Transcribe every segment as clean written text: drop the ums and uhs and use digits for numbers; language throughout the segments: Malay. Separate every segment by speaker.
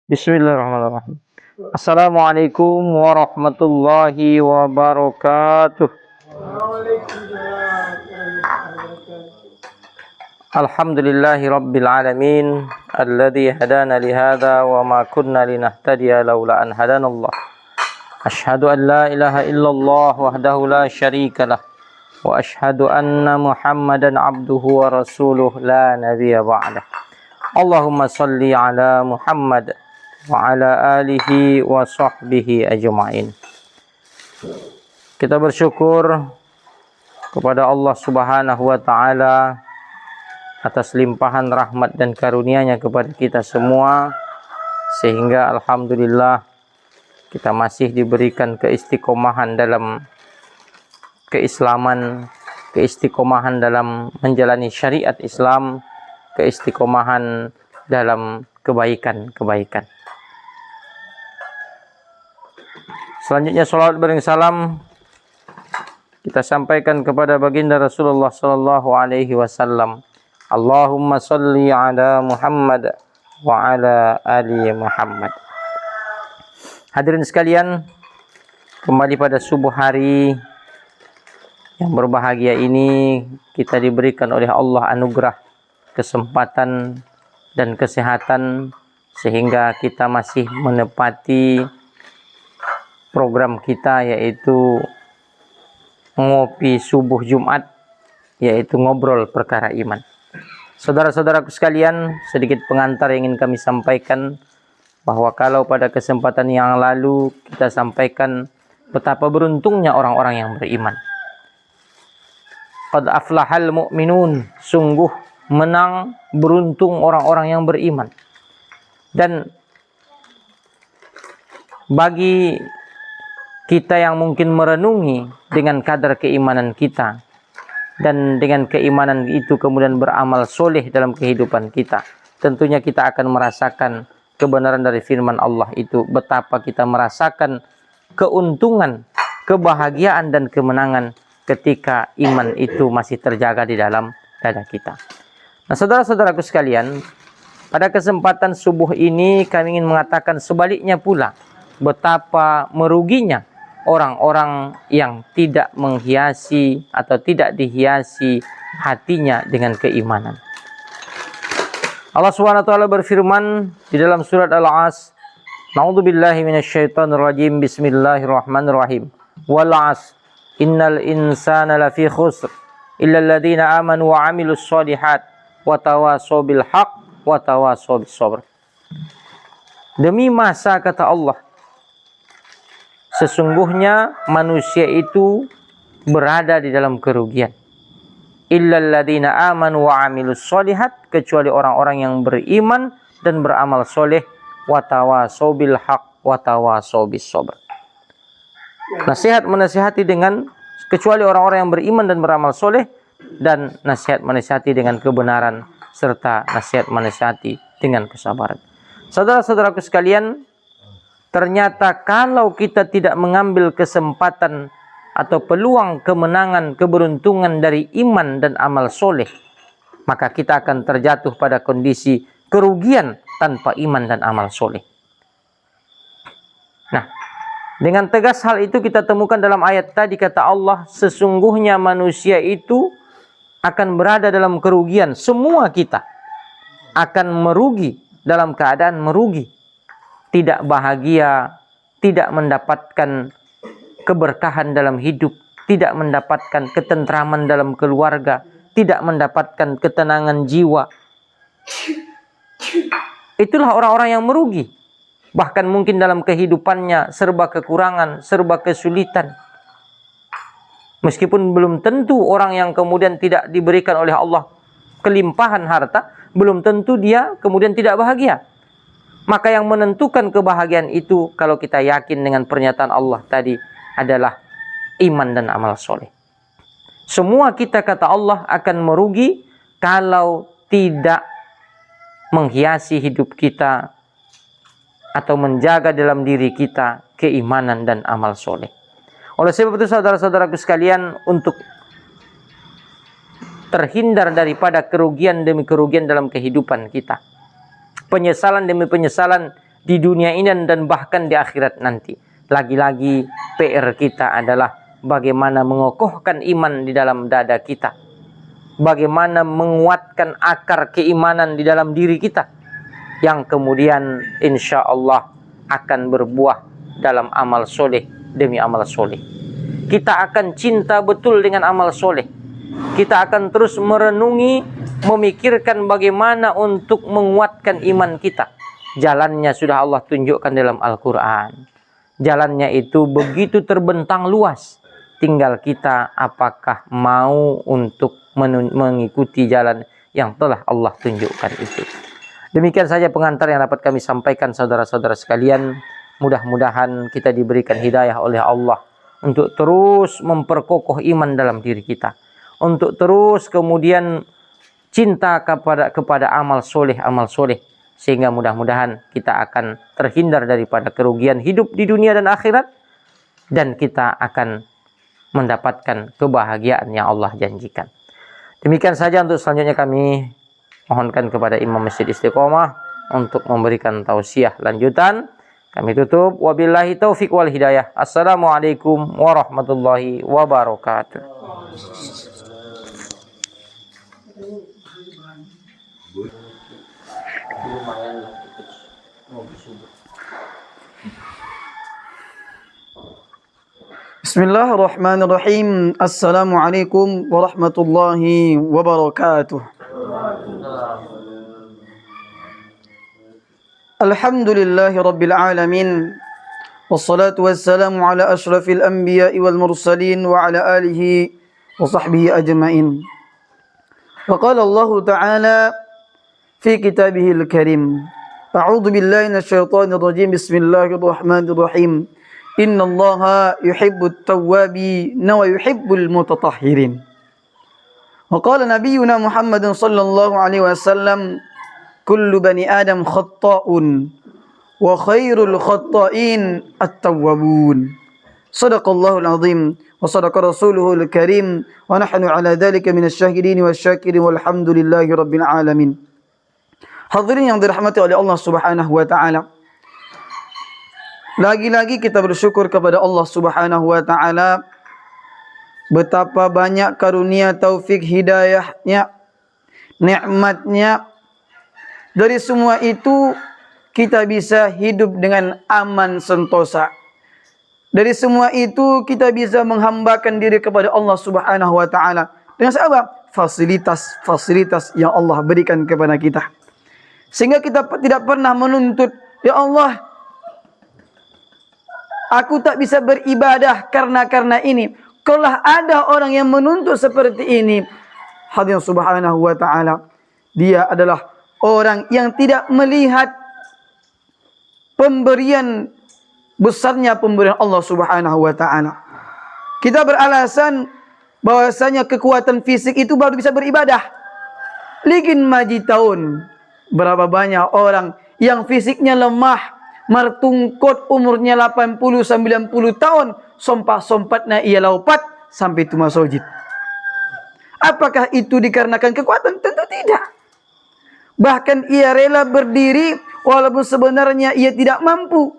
Speaker 1: Bismillahirrahmanirrahim. Assalamualaikum warahmatullahi wabarakatuh. Alhamdulillahi rabbil alamin alladzi hadana li hadza wa ma kunna linahtadiya laula an hadanallah. Asyhadu an la ilaha illallah wahdahu la syarika lah wa asyhadu anna Muhammadan abduhu wa rasuluh la nabiyya ba'dah. Allahumma shalli ala Muhammad wa ala alihi wa sahbihi ajma'in. Kita bersyukur kepada Allah Subhanahu wa taala atas limpahan rahmat dan karunia-Nya kepada kita semua, sehingga alhamdulillah kita masih diberikan keistiqomahan dalam keislaman, keistiqomahan dalam menjalani syariat Islam, keistiqomahan dalam kebaikan-kebaikan. Selanjutnya salawat bering salam kita sampaikan kepada baginda Rasulullah sallallahu alaihi wasallam. Allahumma shalli ala Muhammad wa ala ali Muhammad. Hadirin sekalian, kembali pada subuh hari yang berbahagia ini kita diberikan oleh Allah anugerah kesempatan dan kesehatan sehingga kita masih menepati program kita, yaitu ngopi subuh Jumat, yaitu ngobrol perkara iman. Saudara-saudaraku sekalian, sedikit pengantar yang ingin kami sampaikan, bahwa kalau pada kesempatan yang lalu kita sampaikan betapa beruntungnya orang-orang yang beriman. Qad aflahal mu'minun, sungguh menang, beruntung orang-orang yang beriman. Dan bagi kita yang mungkin merenungi dengan kadar keimanan kita, dan dengan keimanan itu kemudian beramal soleh dalam kehidupan kita, tentunya kita akan merasakan kebenaran dari firman Allah itu, betapa kita merasakan keuntungan, kebahagiaan dan kemenangan ketika iman itu masih terjaga di dalam dada kita. Nah, saudara-saudaraku sekalian, pada kesempatan subuh ini kami ingin mengatakan sebaliknya pula, betapa meruginya orang-orang yang tidak menghiasi atau tidak dihiasi hatinya dengan keimanan. Allah SWT berfirman di dalam surat Al-As, Na'udzubillahi minasyaitonirrajim, Bismillahirrahmanirrahim. Wal 'asr, innal insana lafi khusr, illa alladziina amanu wa 'amilus shalihat wa tawashaw bil haqq wa tawashaw bis sabr. Demi masa, kata Allah, sesungguhnya manusia itu berada di dalam kerugian. Illal ladzina amanu wa 'amilus shalihat, kecuali orang-orang yang beriman dan beramal soleh, wa tawashaw bil haqq wa tawashaw bis sabr. Nasihat menasihati dengan, kecuali orang-orang yang beriman dan beramal soleh, dan nasihat menasihati dengan kebenaran, serta nasihat menasihati dengan kesabaran. Saudara-saudaraku sekalian, ternyata kalau kita tidak mengambil kesempatan atau peluang kemenangan, keberuntungan dari iman dan amal soleh, maka kita akan terjatuh pada kondisi kerugian tanpa iman dan amal soleh. Nah, dengan tegas hal itu kita temukan dalam ayat tadi, kata Allah, sesungguhnya manusia itu akan berada dalam kerugian. Semua kita akan merugi, dalam keadaan merugi. Tidak bahagia, tidak mendapatkan keberkahan dalam hidup, tidak mendapatkan ketentraman dalam keluarga, tidak mendapatkan ketenangan jiwa. Itulah orang-orang yang merugi. Bahkan mungkin dalam kehidupannya serba kekurangan, serba kesulitan. Meskipun belum tentu orang yang kemudian tidak diberikan oleh Allah kelimpahan harta, belum tentu dia kemudian tidak bahagia. Maka yang menentukan kebahagiaan itu, kalau kita yakin dengan pernyataan Allah tadi, adalah iman dan amal soleh. Semua kita, kata Allah, akan merugi kalau tidak menghiasi hidup kita atau menjaga dalam diri kita keimanan dan amal soleh. Oleh sebab itu, saudara-saudaraku sekalian, untuk terhindar daripada kerugian demi kerugian dalam kehidupan kita, penyesalan demi penyesalan di dunia ini dan bahkan di akhirat nanti. Lagi-lagi PR kita adalah bagaimana mengokohkan iman di dalam dada kita. Bagaimana menguatkan akar keimanan di dalam diri kita. Yang kemudian insya Allah akan berbuah dalam amal soleh demi amal soleh. Kita akan cinta betul dengan amal soleh. Kita akan terus merenungi, memikirkan bagaimana untuk menguatkan iman kita. Jalannya sudah Allah tunjukkan dalam Al-Quran. Jalannya itu begitu terbentang luas. Tinggal kita apakah mau untuk mengikuti jalan yang telah Allah tunjukkan itu. Demikian saja pengantar yang dapat kami sampaikan saudara-saudara sekalian. Mudah-mudahan kita diberikan hidayah oleh Allah untuk terus memperkokoh iman dalam diri kita. Untuk terus kemudian cinta kepada amal soleh. Sehingga mudah-mudahan kita akan terhindar daripada kerugian hidup di dunia dan akhirat. Dan kita akan mendapatkan kebahagiaan yang Allah janjikan. Demikian saja untuk selanjutnya kami mohonkan kepada Imam Masjid Istiqomah untuk memberikan tausiah lanjutan. Kami tutup. Wabillahi taufiq wal hidayah. Assalamualaikum warahmatullahi wabarakatuh.
Speaker 2: Bismillahirrahmanirrahim. Assalamualaikum warahmatullahi wabarakatuh. Alhamdulillahi rabbil alamin. Wassalatu wassalamu ala ashrafil anbiya'i wal mursalin wa ala alihi wa sahbihi ajma'in. Wa qala Allah ta'ala fi kitabihil karim. A'udzu billahi minasyaitonir rajim. Bismillahirrahmanirrahim. Innallaha yuhibbut tawwabin wa yuhibbul mutatahhirin. Wa qala nabiyyuna Muhammadin sallallahu alaihi wasallam, kullu bani Adam khatta'un wa khairul khatta'in at-tawwabun. Sadaqallahul azim wa sadaqa rasuluhul karim wa nahnu ala dhalika minasy syahidin wasyakirin walhamdulillahi rabbil alamin. Hadirin yang dirahmati oleh Allah Subhanahu wa taala. Lagi-lagi kita bersyukur kepada Allah Subhanahu wa taala betapa banyak karunia taufik hidayahnya, nikmatnya. Dari semua itu kita bisa hidup dengan aman sentosa. Dari semua itu kita bisa menghambakan diri kepada Allah Subhanahu wa taala dengan apa? Fasilitas yang Allah berikan kepada kita. Sehingga kita tidak pernah menuntut, ya Allah, aku tak bisa beribadah karena ini. Kalau ada orang yang menuntut seperti ini, hadirin Subhanahu wa taala, dia adalah orang yang tidak melihat besarnya pemberian Allah Subhanahu wa taala. Kita beralasan bahwasanya kekuatan fisik itu baru bisa beribadah. Ligin maji tahun. Berapa banyak orang yang fisiknya lemah, mertungkot, umurnya 80-90 tahun, sompat-sompatnya ia laupat sampai tuma sojid. Apakah itu dikarenakan kekuatan? Tentu tidak. Bahkan ia rela berdiri walaupun sebenarnya ia tidak mampu.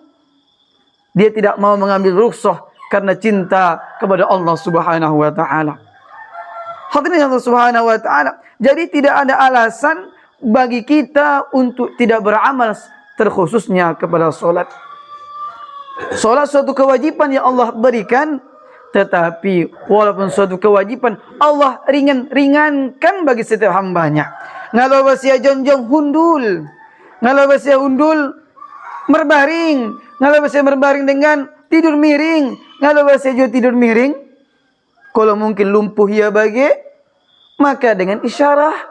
Speaker 2: Dia tidak mau mengambil rukhsah karena cinta kepada Allah Subhanahu wa taala. Hadirin Allah Subhanahu wa taala. Jadi tidak ada alasan bagi kita untuk tidak beramal, terkhususnya kepada solat. Solat suatu kewajiban yang Allah berikan, tetapi walaupun suatu kewajiban Allah ringankan bagi setiap hambanya. Ngalau basia jonjong hundul, ngalau basia hundul merbaring, ngalau basia merbaring dengan tidur miring, ngalau basia juga tidur miring. Kalau mungkin lumpuh ya bagi, maka dengan isyarah.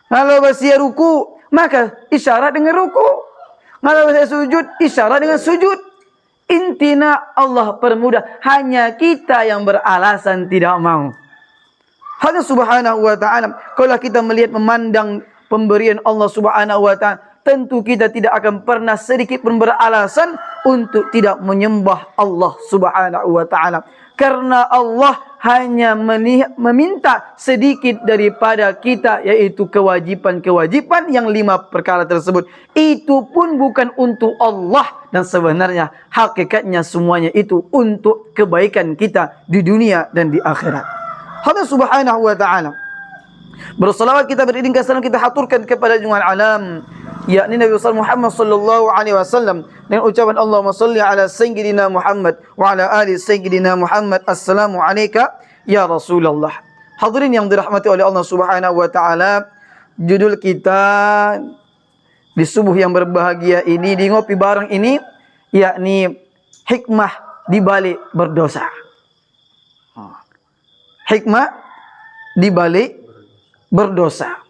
Speaker 2: Kalau basia ruku, maka isyarat dengan ruku. Kalau basia sujud, isyarat dengan sujud. Intinya Allah permudah. Hanya kita yang beralasan tidak mau. Hanya Subhanahu wa ta'ala. Kalau kita melihat, memandang pemberian Allah Subhanahu wa ta'ala, tentu kita tidak akan pernah sedikit pun beralasan untuk tidak menyembah Allah Subhanahu wa taala. Karena Allah hanya meminta sedikit daripada kita, yaitu kewajiban-kewajiban yang 5 perkara tersebut. Itu pun bukan untuk Allah, dan sebenarnya hakikatnya semuanya itu untuk kebaikan kita di dunia dan di akhirat. Allah Subhanahu wa taala bersalawat, kita beriringkas salam, kita haturkan kepada junjungan alam, yakni Nabi besar Muhammad sallallahu alaihi wasallam, dengan ucapan Allahumma salli ala sayyidina Muhammad wa ala ali sayyidina Muhammad. Assalamu alayka ya Rasulullah. Hadirin yang dirahmati oleh Allah Subhanahu wa taala, judul kita di subuh yang berbahagia ini, di ngopi bareng ini, yakni hikmah di balik berdosa. Hikmah di balik berdosa.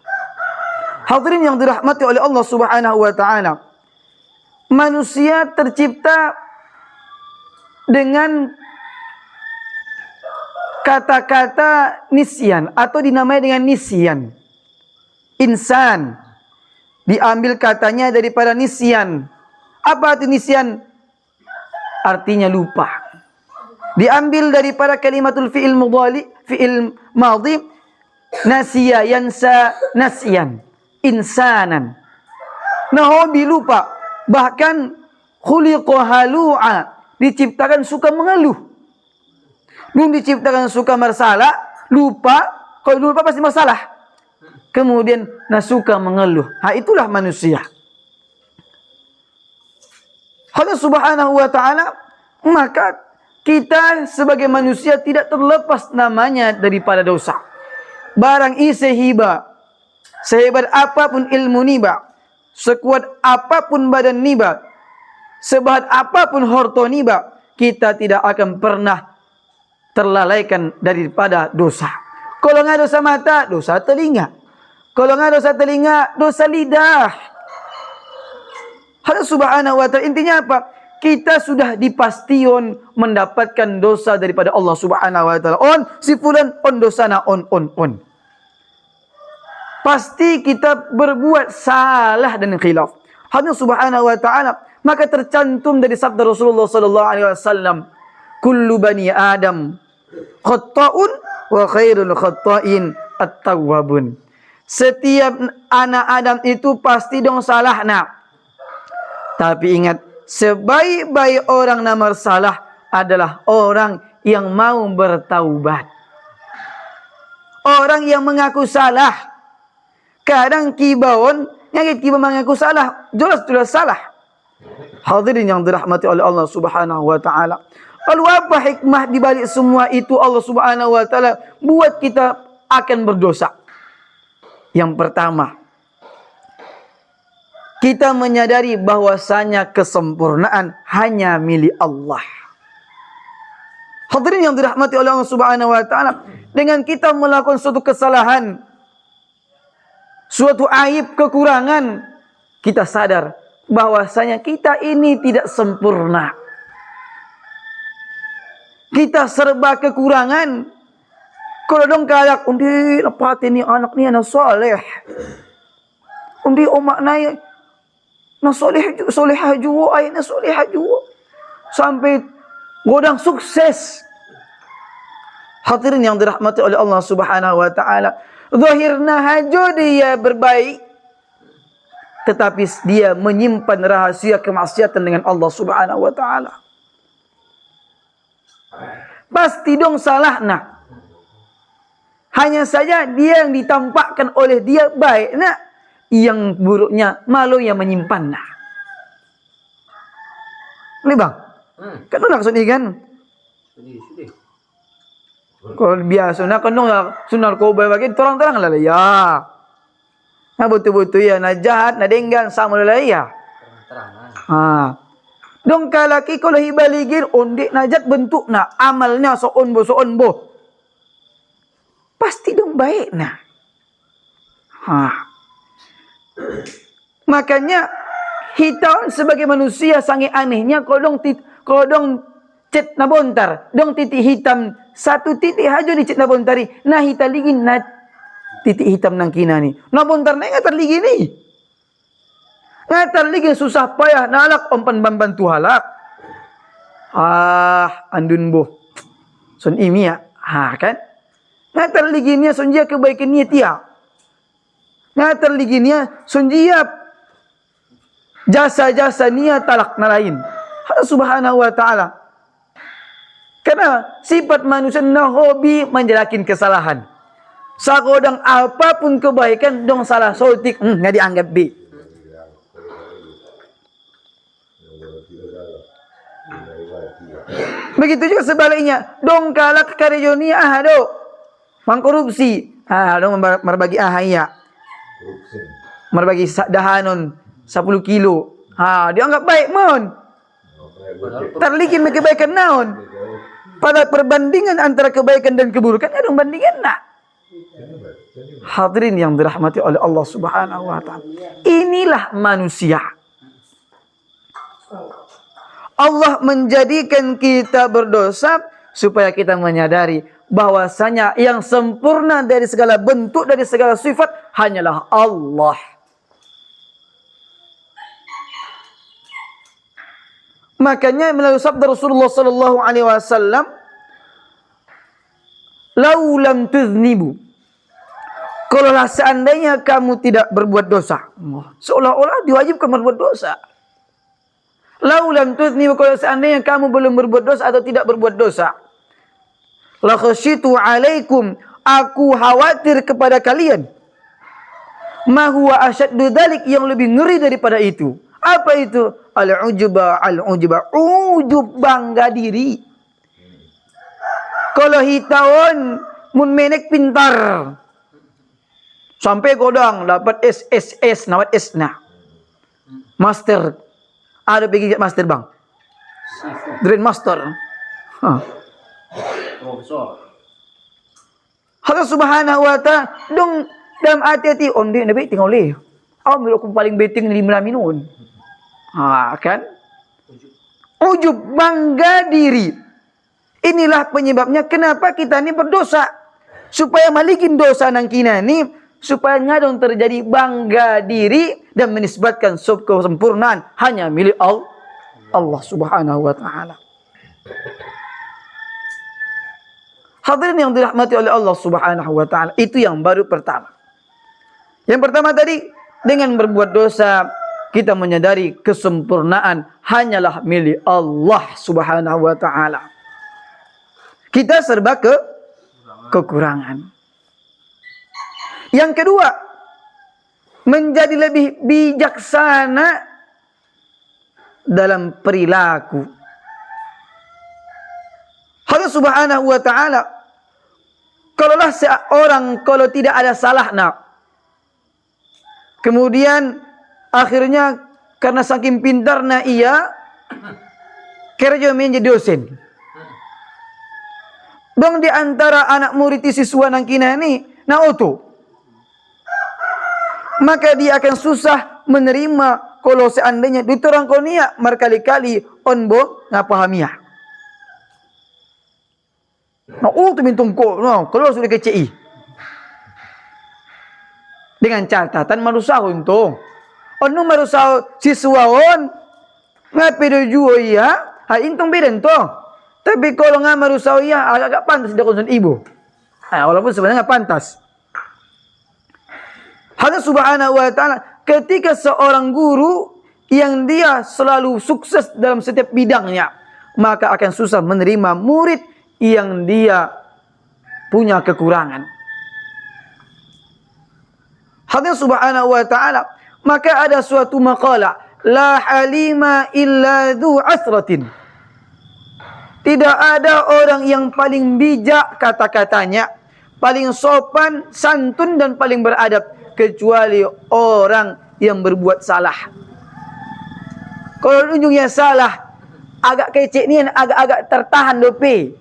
Speaker 2: Hadirin yang dirahmati oleh Allah Subhanahu wa taala, manusia tercipta dengan kata-kata nisyan atau dinamai dengan nisyan. Insan diambil katanya daripada nisyan. Apa arti nisyan? Artinya lupa. Diambil daripada kalimatul fi'il mudhari, fi'il madhi, nasiya yansa nasyan, insanan. Nah, hobi lupa. Bahkan khuliqa halu'a, diciptakan suka mengeluh. Belum diciptakan suka bersalah, lupa. Kalau lupa pasti masalah. Kemudian suka mengeluh. Itulah manusia. Allah Subhanahu wa taala, maka kita sebagai manusia tidak terlepas namanya daripada dosa. Barang isi hiba, sehebat apapun ilmu niba, sekuat apapun badan niba, sebahat apapun harta niba, kita tidak akan pernah terlalaikan daripada dosa. Kalau nggak dosa mata, dosa telinga. Kalau nggak dosa telinga, dosa lidah. Allah Subhanahu wa taala, intinya apa? Kita sudah dipastion mendapatkan dosa daripada Allah Subhanahu wa taala. On si fulan on dosana on. Pasti kita berbuat salah dan khilaf. Allah Subhanahu wa taala, maka tercantum dari sabda Rasulullah sallallahu alaihi wasallam, kullu bani Adam khata'un wa khairul khata'in at-tawwabun. Setiap anak Adam itu pasti dong salah nak. Tapi ingat, sebaik-baik orang nomor salah adalah orang yang mau bertaubat. Orang yang mengaku salah. Kadang kibawon, yang kiba mengaku salah, jelas salah. Hadirin yang dirahmati oleh Allah Subhanahu wa taala. Lalu apa hikmah di balik semua itu? Allah Subhanahu wa taala buat kita akan berdosa. Yang pertama, kita menyadari bahwasanya kesempurnaan hanya milik Allah. Hadirin yang dirahmati oleh Allah Subhanahu wa taala, dengan kita melakukan suatu kesalahan, suatu aib, kekurangan, kita sadar bahwasanya kita ini tidak sempurna. Kita serba kekurangan. Kalau dong kalak, undi lepat ini anak ni anak soleh. Undi omak naik na solehah juga, ay na solehah juga. Sampai godang sukses. Hadirin yang dirahmati oleh Allah Subhanahu wa taala, zahirna hajo dia berbaik, tetapi dia menyimpan rahasia kemaksiatan dengan Allah Subhanahu wa taala. Pasti dong salah nak. Hanya saja dia yang ditampakkan oleh dia baik nak, yang buruknya malu yang menyimpan nak. Ini bang, kan maksud ini kan? Kalau biasa nak kan sunar kau bagi terang-terang lah ya. Nah betul-betul ya, na jahat, na denggan sama lah ya. Dong kalaki kalau hibaligir ondik najat bentuk na amalnya soon bo. Pasti dong baik nah. Makanya kita sebagai manusia sangat anehnya kalau dong cet na bontar, dong titik hitam satu titik hajo di cet na bontari, nah hita ligin na titik hitam nang kina ni. Na bontar na ngatar ligin ni. Ngatar ligin susah payah nalak ompan bambantu halak. Andun boh. Son imia. Kan? Ngatar liginya son dia kebaikan niat dia. Ngatar liginya son dia jasa-jasa niat talak na lain. Allah Subhanahu wa taala. Karena sifat manusia na hobi menjelakin kesalahan. Sakodang apapun kebaikan dong salah sotik, nggak dianggap B. Begitu juga sebaliknya, dong kalak karejoni do mangkorupsi, dong merbagi iya. Merbagi dahanon 10 kilo. Dianggap baik mon. Terlikin kebaikan naon. Pada perbandingan antara kebaikan dan keburukan, dong bandingan nak. Hadirin yang dirahmati oleh Allah Subhanahu wa taala. Inilah manusia. Allah menjadikan kita berdosa supaya kita menyadari bahwasanya yang sempurna dari segala bentuk, dari segala sifat hanyalah Allah. Makanya melalui sabda Rasulullah sallallahu alaihi wasallam, "Lau lam tuznibu." Kalaulah seandainya kamu tidak berbuat dosa, seolah-olah diwajibkan berbuat dosa. Lau lam tuznibu, kalau seandainya kamu belum berbuat dosa atau tidak berbuat dosa, la khasyitu alaikum, aku khawatir kepada kalian. Ma huwa asyaddu dzalik, yang lebih ngeri daripada itu. Apa itu? Al-ujuba, ujub, bangga diri. Kalau hitawon mun menek pintar, sampai kodang dapat SSS, nawat esna, master, ada pergi master bang, Grand Master,
Speaker 3: Profesor.
Speaker 2: Allah Subhanahu wa taala dong dalam hati-hati onde nabi tinggal leh. Aku paling beting 5 minun. Kan? Ujub, bangga diri. Inilah penyebabnya kenapa kita ini berdosa. Supaya malikin dosa nang kina ni, supaya ngadong terjadi bangga diri dan menisbatkan sub kesempurnaan hanya milik Allah Subhanahu wa taala. Hadirin yang dirahmati oleh Allah Subhanahu wa taala, itu yang baru pertama. Yang pertama tadi, dengan berbuat dosa kita menyadari kesempurnaan hanyalah milik Allah Subhanahu wa taala. Kita serba kekurangan. Yang kedua, menjadi lebih bijaksana dalam perilaku. Allah Subhanahu wa taala, kalaulah seorang kalau tidak ada salahnya, kemudian akhirnya karena saking pintarnya ia kerja menjadi dosen. Dong di antara anak murid siswa nang kina ni na auto. Maka dia akan susah menerima kalau seandainya ditorang konia berkali-kali onbo ngapahamiya. Na auto mintung ko no kalau sudah ke CI. Dengan catatan marusaho untung. Onu marusaho siswa on ngapedo juo iya, intong beden to. Tapi kalau nggak marusaho iya agak pantas dia konsen ibu. Walaupun sebenarnya nggak pantas. Allah Subhanahu wa taala ketika seorang guru yang dia selalu sukses dalam setiap bidangnya, maka akan susah menerima murid yang dia punya kekurangan. Allah Subhanahu wa taala, maka ada suatu maqalah, la halima illa dzu asratin. Tidak ada orang yang paling bijak kata-katanya, paling sopan, santun dan paling beradab kecuali orang yang berbuat salah. Kalau ujungnya salah, agak kecek ni agak-agak tertahan dope.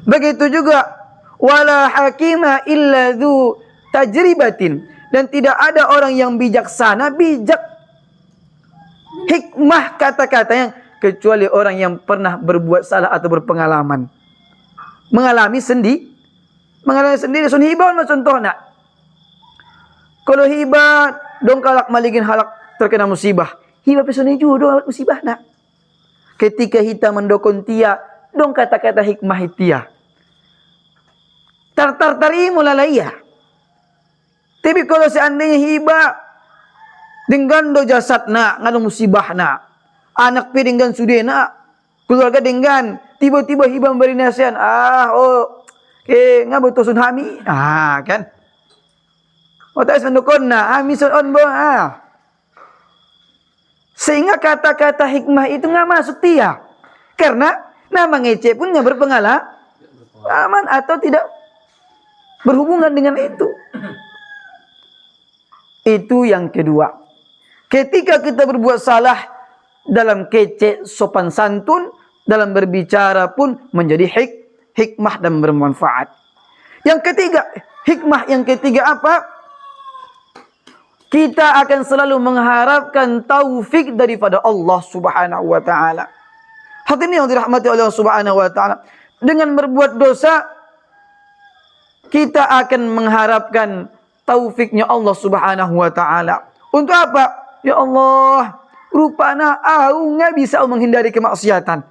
Speaker 2: Begitu juga wala hakima illa dzu tajribatin, dan tidak ada orang yang bijaksana, bijak hikmah kata-katanya kecuali orang yang pernah berbuat salah atau berpengalaman. Mengalami sendiri. Sun hibah na contohna. Kalau hibah dong kalak maligin halak terkena musibah. Hibah pesun juga dong musibah nak. ketika hita mendokon tia, dong kata-kata hikmah tia. Tartari mulalaya. Tapi kalau seandainya hiba dengan do jasad na, ngano musibah na, anak pe dengan sudena, keluarga dengan tiba-tiba hiba memberi nasihat, ngabo tosun hami, kan? Otak mendokon na, hami son on bo, Sehingga kata-kata hikmah itu nggak masuk tia. Karena nama ngece pun nggak berpengalaman atau tidak berhubungan dengan itu. Itu yang kedua. Ketika kita berbuat salah dalam kece sopan santun, dalam berbicara pun menjadi hikmah dan bermanfaat. Yang ketiga, hikmah yang ketiga apa? Kita akan selalu mengharapkan taufik daripada Allah Subhanahu wa taala. Hadirin yang dirahmati Allah Subhanahu wa taala, dengan berbuat dosa kita akan mengharapkan taufiknya Allah Subhanahu wa taala. Untuk apa? Ya Allah, rupanya aku nggak bisa menghindari kemaksiatan.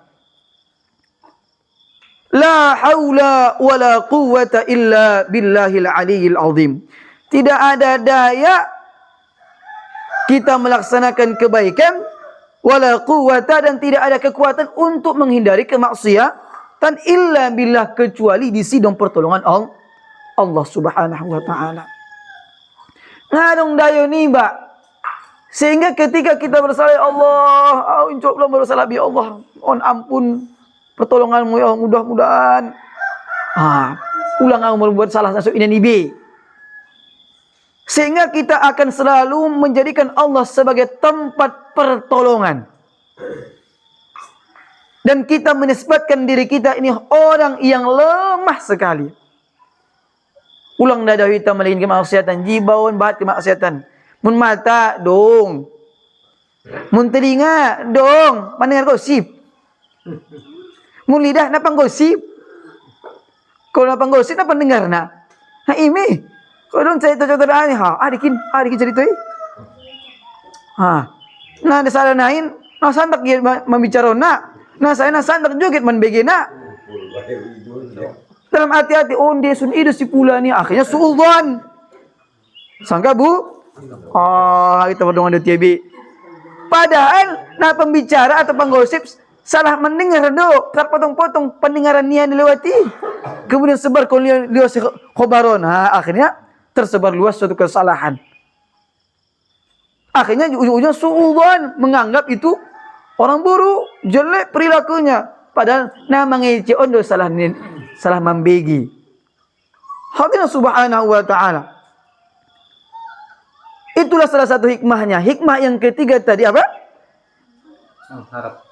Speaker 2: La haula wala quwwata illa billahil aliyil azim. Tidak ada daya kita melaksanakan kebaikan, wala quwwata, dan tidak ada kekuatan untuk menghindari kemaksiatan illa billah, kecuali di sidang pertolongan Allah Subhanahu wa taala. Ngadong dayo niba. Sehingga ketika kita bersalah, ya Allah, insya Allah bersalah ya Allah, on ampun pertolonganmu ya Allah, mudah-mudahan. Ulang aku berbuat salah masuk ini nibi. Sehingga kita akan selalu menjadikan Allah sebagai tempat pertolongan. Dan kita menisbatkan diri kita ini orang yang lemah sekali. Ulang dada kita melain kemaksiatan, jibaun bahat kemaksiatan. Mun mata dong. Mun telinga dong, mendengar gosip. Mun lidah napa gosip? Kalau napa gosip napa dengar na? Ini kalau dong cerita-cerita ani adikin cerita nah ada salah lain, nah santak dia membicara nah saya santak joget man begena. Dalam hati-hati, dia sun idu si pula ni, akhirnya suudzon. Sangka bu? Kita berdua ada TB. Padahal, nah pembicara atau penggosip salah mendengar do, terpotong-potong pendengaran dia dilewati. Kemudian sebar luas khobaron. Akhirnya tersebar luas suatu kesalahan. Akhirnya ujung-ujungnya suudzon, menganggap itu orang buruk, jelek perilakunya. Padahal nama ngece ondo salah membegi. Hadirin subhanahu wa ta'ala. Itulah salah satu hikmahnya. Hikmah yang ketiga tadi apa?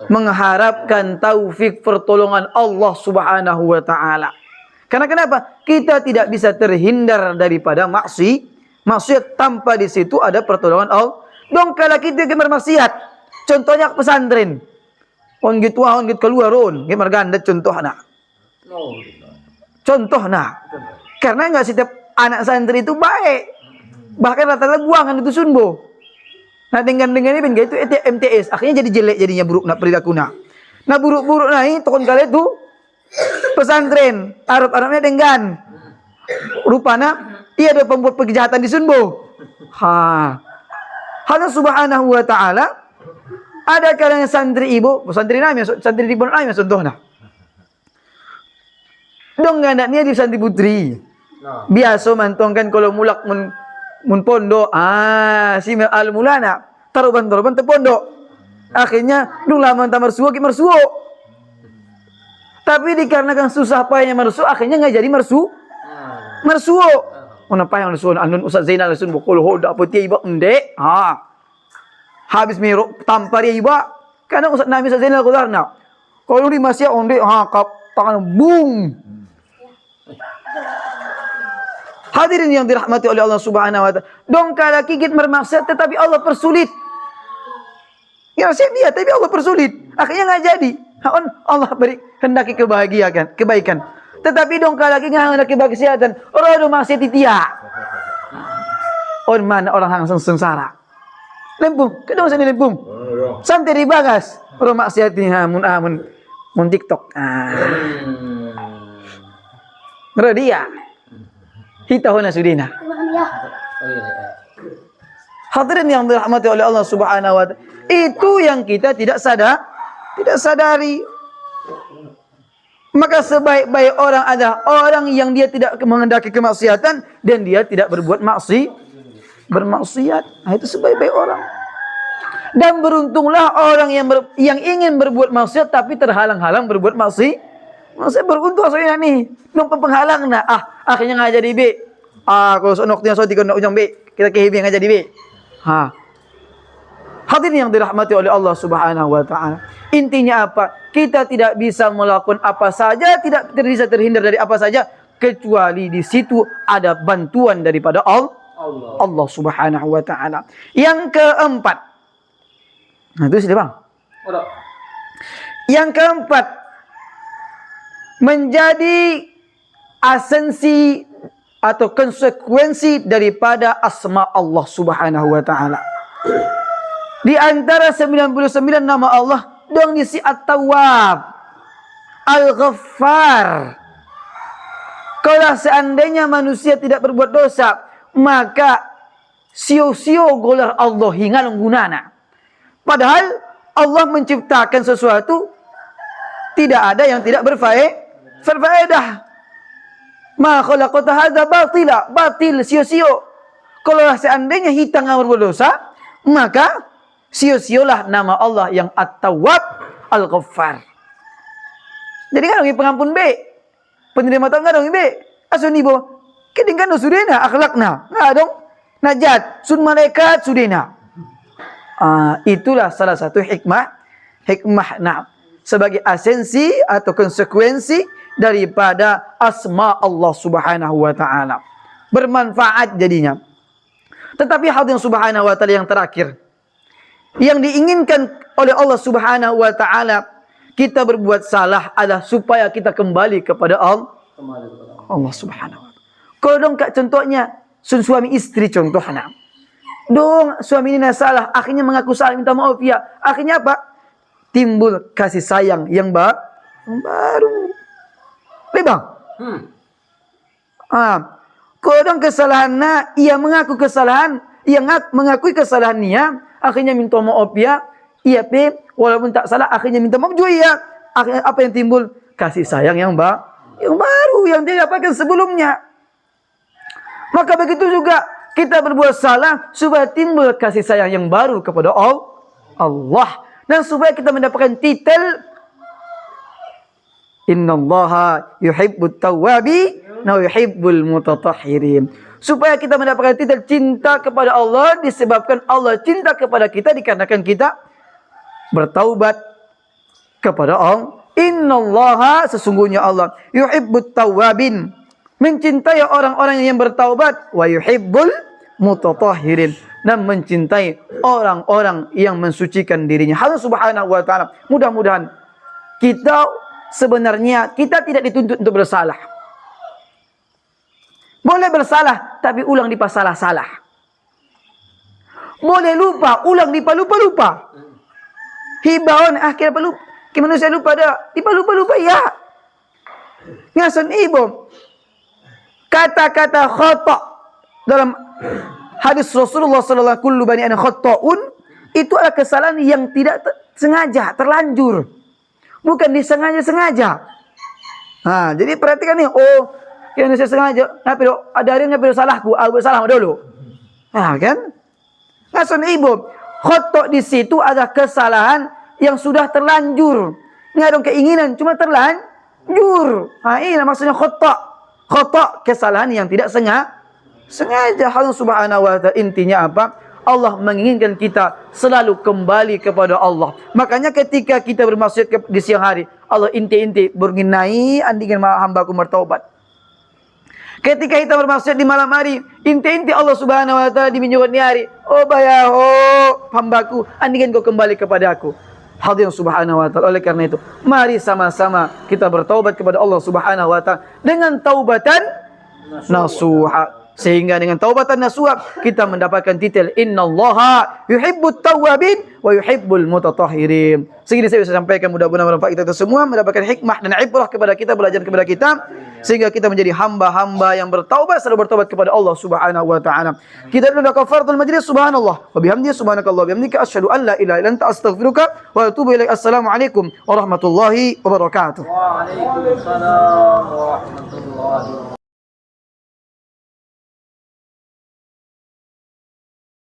Speaker 2: Mengharapkan taufik pertolongan Allah Subhanahu wa taala. Karena kenapa? Kita tidak bisa terhindar daripada maksiat tanpa di situ ada pertolongan Allah. Dong kalau kita bermaksiat, contohnya pesantren. On gitu keluar on, gimana ganda contohnya. Karena enggak setiap anak santri itu baik. Bahkan rata-rata buangan itu sunbo. Nah dengan ini ben itu MTS, akhirnya jadi jelek, jadinya buruk nak perilakunya. Nah buruk-buruk naik tokon kali itu pesantren, Arab-Arabnya dengan rupanya ia ada pembuat kejahatan di sunbo. Allah Subhanahu wa taala ada kalanya santri ibu, santri ibu nami contohnya. Dong anaknya di santri putri. Biasa mantongkan kalau mulak mun pondok, si al-mulana taruban te pondok. Akhirnya dung lama mersuo. Tapi dikarenakan susah payahnya mersuo, akhirnya enggak jadi mersuo. Mana payah mersuo anun Ustaz Zainal sun bokol hoda apa tiba endek. Habis miro tampar ya iba. Kadang Ustaz Nami Ustaz Zainal kudarna. Kalau di masih onde kap tangan bung. Hadirin yang dirahmati oleh Allah Subhanahu wa taala. Dong kala gigit bermaksiat tetapi Allah persulit. Ya sih dia tapi Allah persulit. Akhirnya enggak jadi. Allah beri hendaki kebaikan. Tetapi dong kala gigit hendaki kemaksiatan. Orang maksiat dia. Mana orang yang sengsara. Lempung, kedong sini lempung. Santai di bagas. Orang maksiat ni mun TikTok. Dia. Kita hona sudina. Hadirin yang dirahmati oleh Allah Subhanahu wa taala. Itu yang kita tidak sadari. Maka sebaik-baik orang adalah orang yang dia tidak mengendaki kemaksiatan dan dia tidak berbuat bermaksiat. Nah, itu sebaik-baik orang. Dan beruntunglah orang yang ingin berbuat maksiat tapi terhalang-halang berbuat maksiat. Maksudnya beruntung soalnya nih, numpang penghalang nah. Akhirnya ngajar di B. Kalau sonoknya so tiga ujung B, kita kehibi ngajar di B. Hadirin yang dirahmati oleh Allah Subhanahu wa taala. Intinya apa? Kita tidak bisa melakukan apa saja, tidak bisa terhindar dari apa saja kecuali di situ ada bantuan daripada Allah Subhanahu wa taala. Yang keempat. Nah, itu sudah, Bang. Yang keempat, menjadi esensi atau konsekuensi daripada asma Allah Subhanahu wa taala. Di antara 99 nama Allah dong isi At-Tawwab, Al-Ghaffar. Kalau seandainya manusia tidak berbuat dosa, maka sio-sio golar Allah hingga gunana. Padahal Allah menciptakan sesuatu tidak ada yang tidak berfaedah. Ma khalaqata hadza batila, batil sio-sio. Kalau seandainya kita nggak berbuat dosa, maka sio-siolah nama Allah yang At-Tawwab, Al-Ghaffar. Jadi kan orang pengampun B, penerima tangga dong B. Asuni bo, kedingkan sudena akhlakna, nggak dong. Najat, sun malaikat sudena. Itulah salah satu hikmah sebagai esensi atau konsekuensi daripada asma Allah Subhanahu wa taala. Bermanfaat jadinya. Tetapi hal yang Subhanahu wa taala yang terakhir, yang diinginkan oleh Allah Subhanahu wa taala kita berbuat salah adalah supaya kita kembali kepada Allah Subhanahu wa taala. Kalau dong kak contohnya suami istri contohnya. Dong suami ini salah, akhirnya mengaku salah minta maaf ya. Akhirnya apa? Timbul kasih sayang yang baru. Bang. Kalau dong kesalahannya, ia mengaku kesalahan, ia mengakui kesalahannya, akhirnya minta maaf ya. Iya walaupun tak salah, akhirnya minta maaf juga ya. Akhirnya apa yang timbul? Kasih sayang yang baru yang dia dapatkan sebelumnya. Maka begitu juga kita berbuat salah supaya timbul kasih sayang yang baru kepada Allah. Dan supaya kita mendapatkan titel Innallaha yuhibbut tawwabi wa yuhibbul mutatahhirin. Supaya kita mendapatkan titel cinta kepada Allah disebabkan Allah cinta kepada kita dikarenakan kita bertaubat kepada Allah. Innallaha sesungguhnya Allah yuhibbut tawwabin, mencintai orang-orang yang bertaubat, wa yuhibbul mutatahhirin, dan mencintai orang-orang yang mensucikan dirinya. Allah Subhanahu wa taala, mudah-mudahan kita sebenarnya kita tidak dituntut untuk bersalah. Boleh bersalah tapi ulang di salah-salah. Boleh lupa, ulang di lupa-lupa. Hibawan akhirnya lupa. Gimana saya lupa dah? Di lupa-lupa ya. Ngason ibu. Kata-kata khata dalam hadis Rasulullah sallallahu alaihi wasallam, kullu bani adam khata'un, itu adalah kesalahan yang tidak sengaja, terlanjur. Bukan disengaja-sengaja. Jadi perhatikan nih, yang saya sengaja, ada hari ngapain salahku, aku salah dulu. Kan? Ngason ibu, khata' di situ adalah kesalahan yang sudah terlanjur. Nggak ada keinginan, cuma terlanjur. Ini maksudnya khata'. Khata' kesalahan yang tidak sengaja. Allah Subhanahu wa taala intinya apa? Allah menginginkan kita selalu kembali kepada Allah. Makanya ketika kita bermaksiat di siang hari, Allah inti-inti berginai andingan hambaku bertaubat. Ketika kita bermaksiat di malam hari, inti-inti Allah Subhanahu wa taala di di hari, hambaku andingan kau kembali kepada aku. Hadirin Subhanahu wa taala, oleh karena itu mari sama-sama kita bertaubat kepada Allah Subhanahu wa taala dengan taubatan nasuha. Sehingga dengan taubatan nasuha kita mendapatkan titel innallaha yuhibbut tawwabin wa yuhibbul mutatahhirin. Segini saya bisa sampaikan, mudah-mudahan bermanfaat kita semua, mendapatkan hikmah dan ibrah kepada kita, belajar kepada kita, sehingga kita menjadi hamba-hamba yang bertaubat, selalu bertaubat kepada Allah Subhanahu wa taala. Kita sudah kafaratul majlis, subhanallah wa bihamdihi, subhanakallah wa bihamdika, asyhadu an la ilaha illa anta, astaghfiruka wa atubu ilaik. Assalamualaikum warahmatullahi wabarakatuh.
Speaker 1: Waalaikumsalam warahmatullahi wabarakatuh.